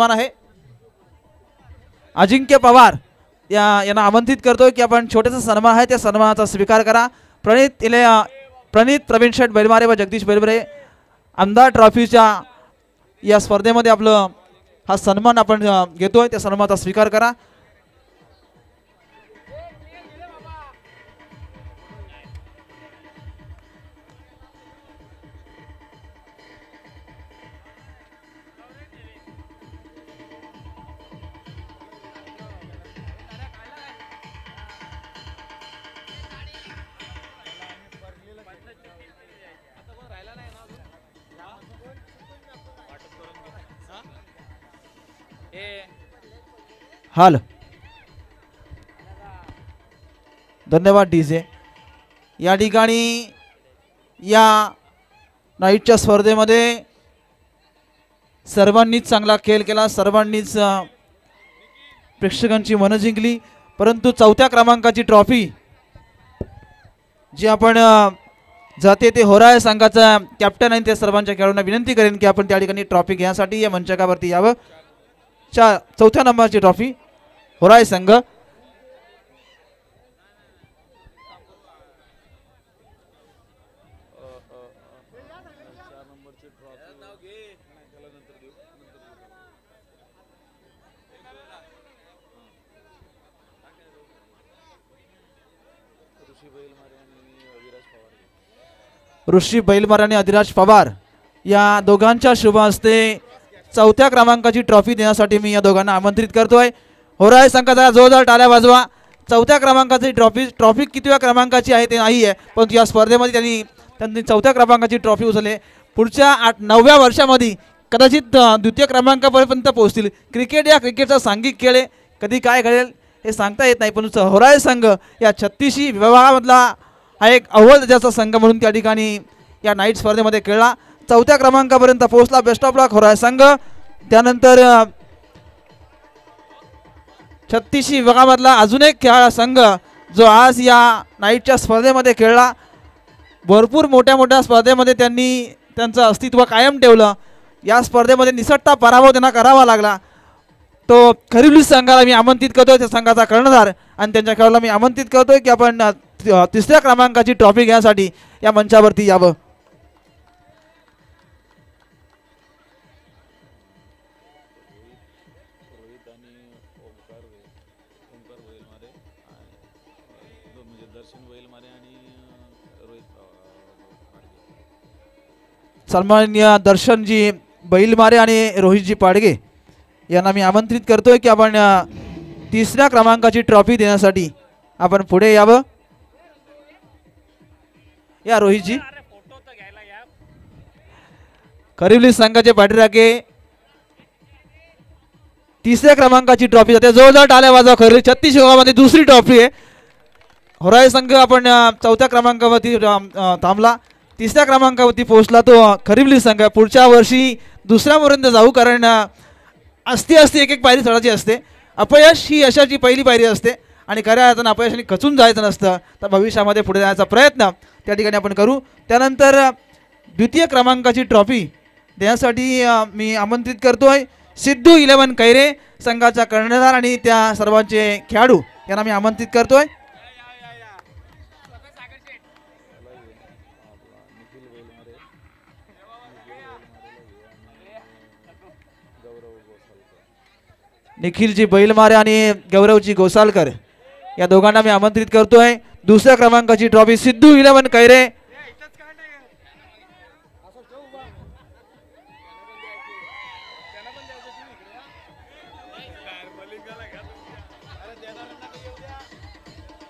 सन्मान आहे. अजिंक्य पवार यांना आमंत्रित करतोय की आपण छोटासा सन्मान आहे त्या सन्मानाचा स्वीकार करा. प्रणित प्रवीण शेठ बैलमारे व जगदीश बैलमारे आमदार ट्रॉफीच्या या स्पर्धेमध्ये आपलं हा सन्मान आपण घेतोय त्या सन्मानाचा स्वीकार करा. हाल धन्यवाद डीजे. या ठिकाणी या नाईटच्या स्पर्धेमध्ये सर्वांनीच चांगला खेळ केला. सर्वांनीच प्रेक्षकांची मनं जिंकली. परंतु चौथ्या क्रमांकाची ट्रॉफी जी आपण जाते ते होराय संघाचा कॅप्टन आहे. ते सर्वांच्या खेळाडूंना विनंती करेन की आपण त्या ठिकाणी ट्रॉफी घेण्यासाठी या मंचकावरती यावं. चौथ्या नंबरची ट्रॉफी होराय संघ. ऋषी बैलमारे आणि अधिराज पवार या दोघांच्या शुभ हस्ते चौथ्या क्रमांकाची ट्रॉफी देण्यासाठी मी या दोघांना आमंत्रित करतोय. होराय संघाचा जोरदार टाळ्या वाजवा. चौथ्या क्रमांकाची ट्रॉफी कितव्या क्रमांकाची आहे ते नाही आहे, परंतु या स्पर्धेमध्ये त्यांनी चौथ्या क्रमांकाची ट्रॉफी उचलली. पुढच्या 9व्या वर्षामध्ये कदाचित द्वितीय क्रमांकापर्यंत पोहोचतील. क्रिकेटचा सांघिक खेळ आहे, कधी काय घडेल हे सांगता येत नाही. पण होराय संघ या 36 विभागामधला हा एक अव्वल दर्जाचा संघ म्हणून त्या ठिकाणी या नाईट स्पर्धेमध्ये खेळला. चौथ्या क्रमांकापर्यंत पोहोचला. बेस्ट ऑफ लक होराय संघ. त्यानंतर 36 विभागामधला अजून एक खेळाडू संघ जो आज या नाईटच्या स्पर्धेमध्ये खेळला. भरपूर मोठ्या स्पर्धेमध्ये त्यांनी त्यांचं अस्तित्व कायम ठेवलं. या स्पर्धेमध्ये निसटता पराभव त्यांना करावा लागला. तो खरिवली संघाला मी आमंत्रित करतोय, त्या संघाचा कर्णधार आणि त्यांच्या खेळाला मी आमंत्रित करतोय की आपण 3ऱ्या क्रमांकाची ट्रॉफी घेण्यासाठी या मंचावरती यावं. सन्माननीय दर्शनजी बैलमारे आणि रोहितजी पाडगे यांना मी आमंत्रित करतोय की आपण 3ऱ्या क्रमांकाची ट्रॉफी देण्यासाठी आपण पुढे यावं. या रोहितजी. खरिवली संघाचे पाठीराखे 3ऱ्या क्रमांकाची ट्रॉफी जाते. जोरदार टाळ्या वाजवा. खरिवली 36 विभागामध्ये दुसरी ट्रॉफी आहे. होराय संघ आपण 4थ्या क्रमांकावरती थांबला. 3ऱ्या क्रमांकावरती पोहोचला तो खरिवली संघ. पुढच्या वर्षी दुसऱ्यापर्यंत जाऊ, कारण असते एक पायरी चढायची असते. अपयश ही यशाची पहिली पायरी असते आणि खऱ्या अर्थानं अपयशाने खचून जायचं नसतं. तर भविष्यामध्ये पुढे जाण्याचा प्रयत्न त्या ठिकाणी आपण करू. त्यानंतर 2य क्रमांकाची ट्रॉफी देण्यासाठी मी आमंत्रित करतोय सिद्धू 11 कैरे संघाचा कर्णधार आणि त्या सर्वांचे खेळाडू यांना मी आमंत्रित करतोय. निखिलजी बैलमारे आणि गौरवजी गोसालकर या दोघांना मी आमंत्रित करतोय. 2ऱ्या क्रमांकाची ट्रॉफी सिद्धू 11 कैरे.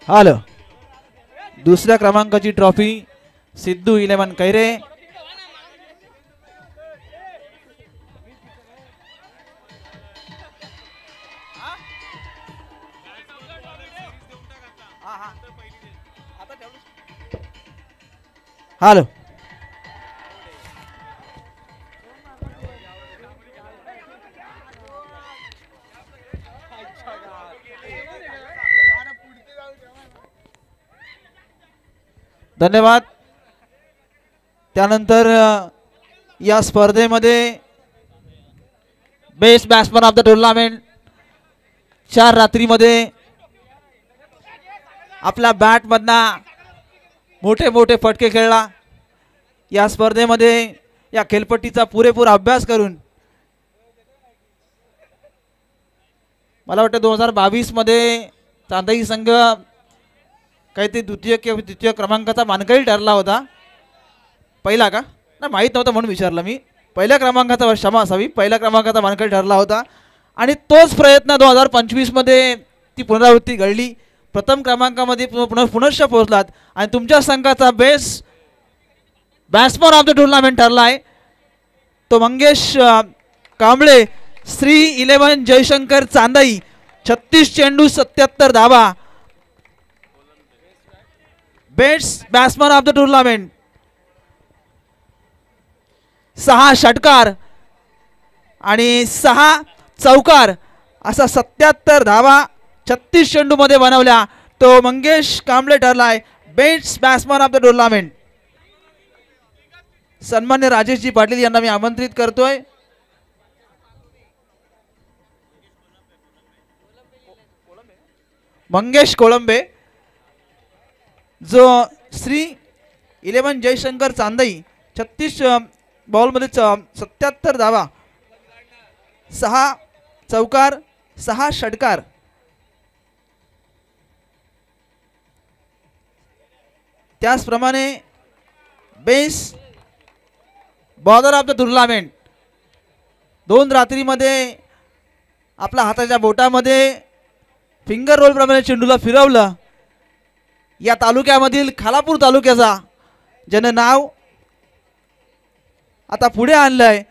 हाल 2ऱ्या क्रमांकाची ट्रॉफी सिद्धू 11 कैरे. हाल धन्यवाद. त्यानंतर या स्पर्धेमध्ये best batsman of the tournament. 4 रात्रीमध्ये आपल्या बॅटमधना मोठे मोठे फटके खेळला. या स्पर्धेमध्ये या खेळपट्टीचा पुरेपूर अभ्यास करून मला वाटतं 2022 मध्ये चांदई संघ काहीतरी द्वितीय किंवा तृतीय क्रमांकाचा मानकरी ठरला होता. पहिला का नाही माहीत नव्हतं म्हणून विचारलं मी. पहिल्या क्रमांकाचा क्षमा असावी, पहिल्या क्रमांकाचा मानकरी ठरला होता आणि तोच प्रयत्न 2025 मध्ये ती पुनरावृत्ती घडली. प्रथम क्रमांकामध्ये पुनश्च पोहोचलात आणि तुमच्या संघाचा best batsman of the tournament ठरला आहे तो मंगेश कांबळे. श्री 11 जयशंकर चांदई. 36 चेंडू 77 धावा. Best batsman of the tournament. 6 षटकार आणि 6 चौकार असा 77 धावा 36 चेंडू मध्ये बनवल्या. तो मंगेश कांबळे ठरलाय best batsman of the tournament. सन्मान्य राजेशजी पाटील यांना मी आमंत्रित करतोय. मंगेश कोळंबे जो श्री 11 जयशंकर चांदई 36 बॉलमध्ये 77 धावा 6 चौकार 6 षटकार त्याचप्रमाणे best bowler of the tournament. 2 रात्रीमध्ये आपल्या हाताच्या बोटामध्ये फिंगर रोल प्रमाणे चेंडूला फिरवलं. या तालुक्यामधील खालापूर तालुक्याचा ज्यानं नाव आता पुढे आणलंय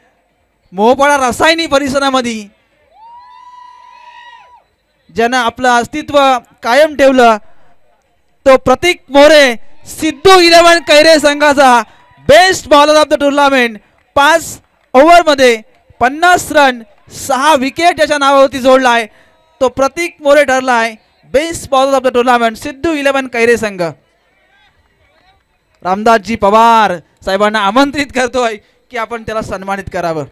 मोहपाडा रसायनी परिसरामध्ये, ज्यानं आपलं अस्तित्व कायम ठेवलं तो प्रतीक मोरे. सिद्धू 11 कैरे संघाचा best bowler of the tournament. 5 ओव्हरमध्ये 50 रन 6 विकेट याच्या नावावरती जोडलाय तो प्रतीक मोरे ठरलाय best bowler of the tournament. Siddhu 11 Kaire संघ. रामदासजी पवार साहेबांना आमंत्रित करतोय की आपण त्याला सन्मानित करावं.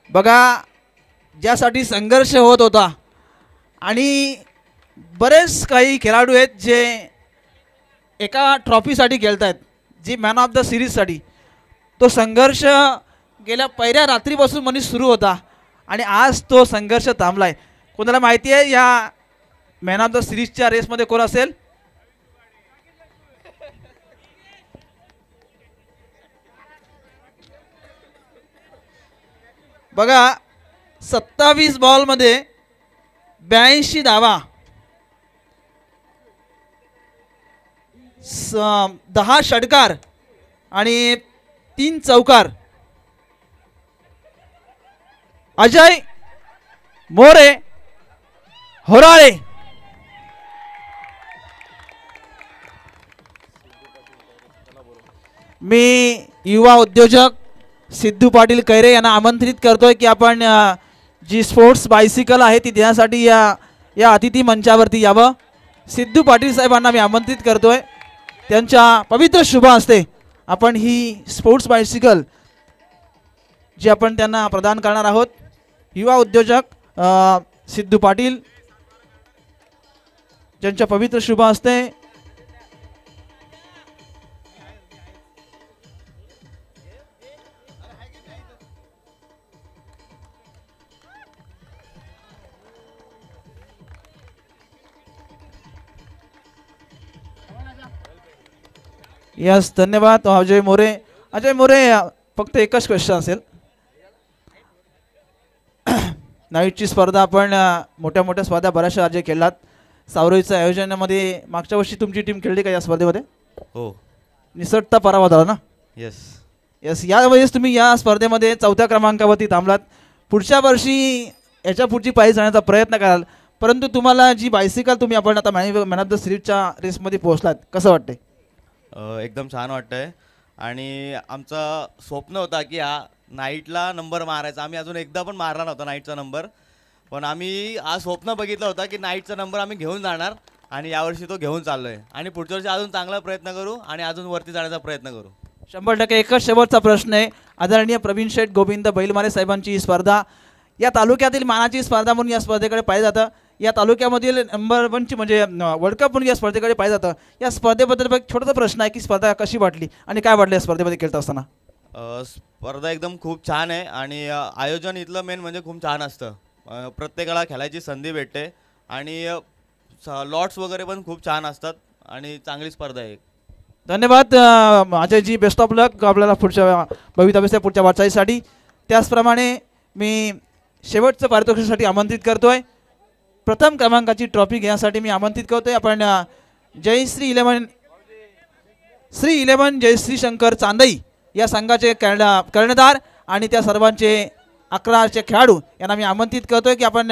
बघा ज्यासाठी संघर्ष होत होता आणि बरेच काही खेळाडू आहेत जे एका ट्रॉफीसाठी खेळत आहेत जी मॅन ऑफ द सिरीजसाठी. तो संघर्ष गेल्या पहिल्या रात्रीपासून मनीष सुरू होता आणि आज तो संघर्ष थांबलाय. कोणाला माहिती आहे या मॅन ऑफ द सिरीजच्या रेसमध्ये कोण असेल? बघा 27 बॉलमध्ये 82 धावा 10 षटकार आणि 3 चौकार अजय मोरे होराळे. मी युवा उद्योजक सिद्धू पाटील कैरे यांना आमंत्रित करतोय की आपण जी स्पोर्ट्स बायसिकल आहे ती देण्यासाठी या अतिथी मंचावरती यावं. सिद्धू पाटील साहेबांना मी आमंत्रित करतोय. त्यांच्या पवित्र शुभ हस्ते आपण ही स्पोर्ट्स बायसिकल जी आपण त्यांना प्रदान करणार आहोत. युवा उद्योजक सिद्धू पाटील ज्यांच्या पवित्र शुभ हस्ते यस धन्यवाद अजय मोरे. अजय मोरे फक्त एकच क्वेश्चन असेल. नाईटची स्पर्धा आपण मोठ्या मोठ्या स्पर्धा बऱ्याचशा राज्य खेळलात. सावरोईच्या आयोजनामध्ये मागच्या वर्षी तुमची टीम खेळली का या स्पर्धेमध्ये? हो निसटता पराभव झाला ना? Yes yes. यावेळेस तुम्ही या स्पर्धेमध्ये 4थ्या क्रमांकावरती थांबलात. पुढच्या वर्षी याच्या पुढची पायरी जाण्याचा प्रयत्न कराल, परंतु तुम्हाला जी बायसिकल तुम्ही आपण आता मॅन ऑफ द सिरीजच्या रेसमध्ये पोहोचलात कसं वाटतंय? एकदम छान वाटतंय आणि आमचं स्वप्न होता की हा नाईटला नंबर मारायचा. आम्ही अजून एकदा पण मारला नव्हता नाईटचा नंबर, पण आम्ही आज स्वप्न बघितलं होता की नाईटचा नंबर आम्ही घेऊन जाणार आणि यावर्षी तो घेऊन चाललोय आणि पुढच्या वर्षी अजून चांगला प्रयत्न करू आणि अजून वरती जाण्याचा प्रयत्न करू. 100% एकच शेवटचा प्रश्न आहे. आदरणीय प्रवीण शेठ गोविंद बैलमारे साहेबांची ही स्पर्धा या तालुक्यातील मानाची स्पर्धा म्हणून या स्पर्धेकडे पाहिलं जातं. या तालुक्यामधील नंबर 1ची म्हणजे वर्ल्ड कप म्हणून या स्पर्धेकडे पाहिलं जातं. या स्पर्धेबद्दल एक छोटासा प्रश्न आहे की स्पर्धा कशी वाटली आणि काय वाटलं या स्पर्धेमध्ये खेळत असताना? स्पर्धा एकदम खूप छान आहे आणि आयोजन इथलं मेन म्हणजे खूप छान असतं. प्रत्येकाला खेळायची संधी भेटते आणि लॉट्स वगैरे पण खूप छान असतात आणि चांगली स्पर्धा आहे. धन्यवाद अजयजी. बेस्ट ऑफ लक आपल्याला पुढच्या भवितव्याच्या पुढच्या वाटचालीसाठी. त्याचप्रमाणे मी शेवटचं पारितोषिकासाठी आमंत्रित करतोय. प्रथम क्रमांकाची ट्रॉफी घेण्यासाठी मी आमंत्रित करतोय आपण श्री 11 जयश्री शंकर चांदई या संघाचे कर्णधार आणि त्या सर्वांचे 11 खेळाडू यांना मी आमंत्रित करतोय की आपण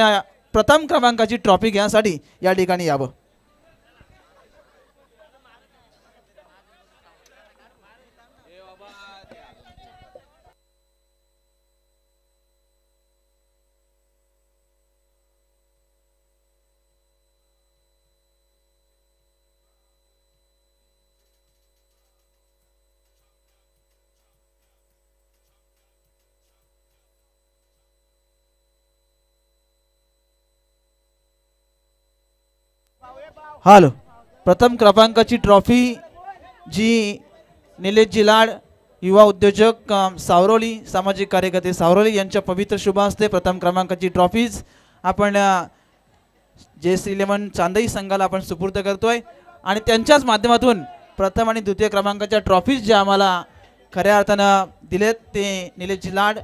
प्रथम क्रमांकाची ट्रॉफी घेण्यासाठी या ठिकाणी यावं. हॅलो. प्रथम क्रमांकाची ट्रॉफी जी निलेशजी लाड युवा उद्योजक सावरोली सामाजिक कार्यकर्ते सावरोली यांच्या पवित्र शुभ हस्ते प्रथम क्रमांकाची ट्रॉफीज आपण जयश्री 11 चांदई संघाला आपण सुपूर्द करतोय आणि त्यांच्याच माध्यमातून प्रथम आणि द्वितीय क्रमांकाच्या ट्रॉफीज ज्या आम्हाला खऱ्या अर्थानं दिलेत ते निलेशजी लाड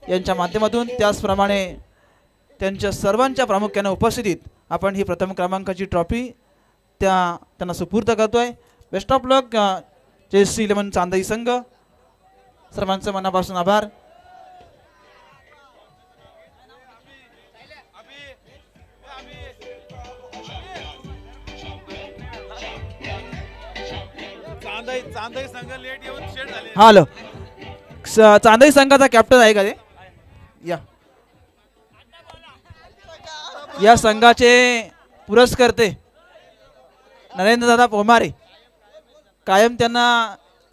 यांच्या माध्यमातून, त्याचप्रमाणे त्यांच्या सर्वांच्या प्रामुख्याने उपस्थितीत आपण ही प्रथम क्रमांकाची ट्रॉफी त्यांना सुपूर्द करतोय. बेस्ट ऑफ लक जयश्री 11 चांदई संघ. सर्वांचं मनापासून आभार. हॅलो. चांदई संघाचा कॅप्टन आहे का ते? या संघाचे पुरस्कर्ते नरेंद्र दादा पोमारे. कायम त्यांना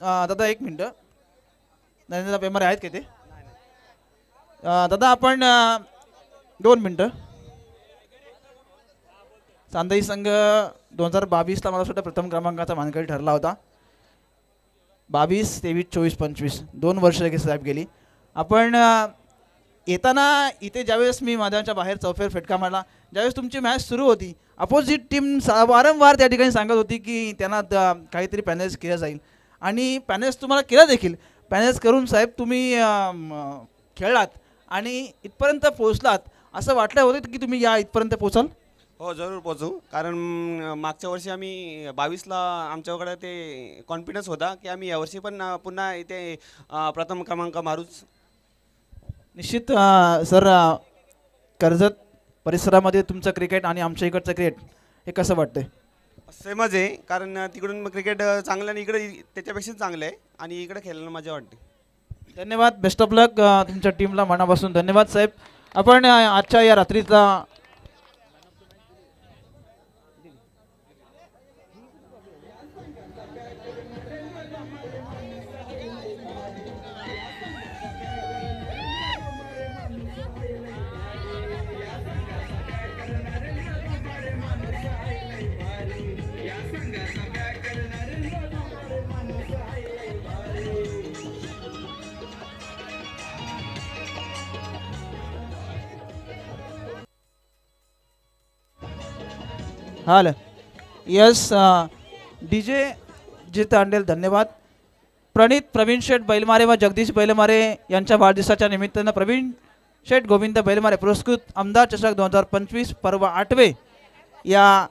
दादा एक मिनटं, नरेंद्र दादा पोमारे आहेत का ते? दादा आपण 2 मिनटं. चांदई संघ 2022ला मला वाटतं प्रथम क्रमांकाचा मानकरी ठरला होता. 22, 23, 24, 25 2 वर्ष साहेब गेली. आपण येताना इथे ज्यावेळेस मी मैदानाच्या बाहेर चौफेर फेटका मारला, ज्यावेळेस तुमची मॅच सुरू होती, अपोजिट टीम वारंवार त्या ठिकाणी सांगत होती की त्यांना काहीतरी पॅनल्स केलं जाईल आणि पॅनल्स तुम्हाला केलं देखील. पॅनल्स करून साहेब तुम्ही खेळलात आणि इथपर्यंत पोहोचलात. असं वाटलं होतं की तुम्ही या इथपर्यंत पोहोचाल? हो, जरूर पोहोचू. कारण मागच्या वर्षी आम्ही 22ला आमच्याकडे ते कॉन्फिडन्स होता की आम्ही यावर्षी पण पुन्हा इथे प्रथम क्रमांक मारूच. निश्चित सर, कर्जत परिसरामध्ये तुमचं क्रिकेट आणि आमच्या इकडचं क्रिकेट हे कसं वाटतंय? सेमच आहे, कारण तिकडून क्रिकेट चांगलं आणि इकडे त्याच्यापेक्षा चांगलं आहे आणि इकडे खेळायला मजा वाटते. धन्यवाद. बेस्ट ऑफ लक तुमच्या टीमला मनापासून धन्यवाद साहेब. आपण आजच्या या रात्रीचा हाल यस डीजे जे तांडेल धन्यवाद. प्रणित प्रवीण शेठ बैलमारे व जगदीश बैलमारे यांच्या वाढदिवसाच्या निमित्तानं प्रवीण शेठ गोविंद बैलमारे पुरस्कृत आमदार चषक 2025 पर्व 8वे या